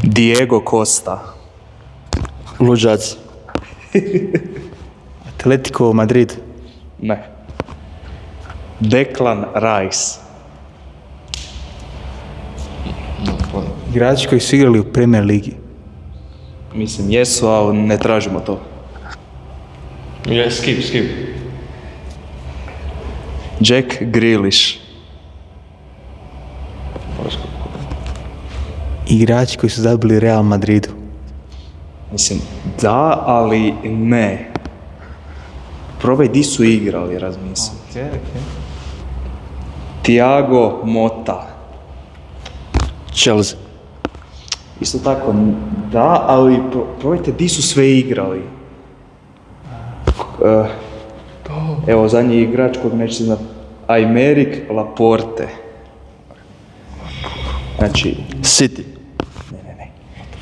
Diego Costa. Luđaci. Atletico Madrid. Ne. Declan Rice. Igrači koji su igrali u Premier Ligi. Mislim, jesu, ali ne tražimo to. Skip. Jack Grealish. Igrači koji su zabili Real Madridu. Mislim, da, ali ne. Probaj di su igrali, razmisli. Thiago Motta. Chelsea. Isto tako, da, ali probajte di su sve igrali. Evo, zadnji igrač kojeg nećete znati. Aymeric Laporte. Znači, City.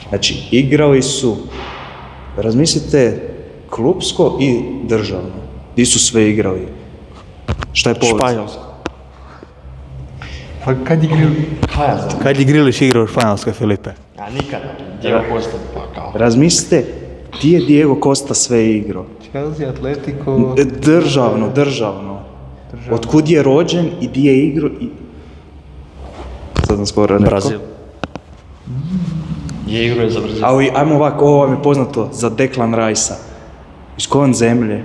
Znači, igrali su, razmislite, klubsko i državno. Di su sve igrali? Šta je povezano? Španjolska. Pa kad je Grealish igrao u Španjolskoj, Filipe? A nikada. Diego Costa, pa kao. Razmislite, di je Diego Costa sve igrao? Chelsea, Atletico... Državno. Otkud je rođen i di je igrao i... Sad sam skoro rekao. Brazil. Je igrao za Brazil. Ali ajmo ovako, ovo vam je poznato za Declan Rice-a. Iz koje zemlje?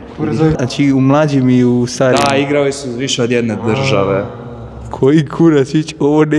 Znači u mlađim i u starijim. Da, igrali su više od jedne države. Koji kurac, ovo ne...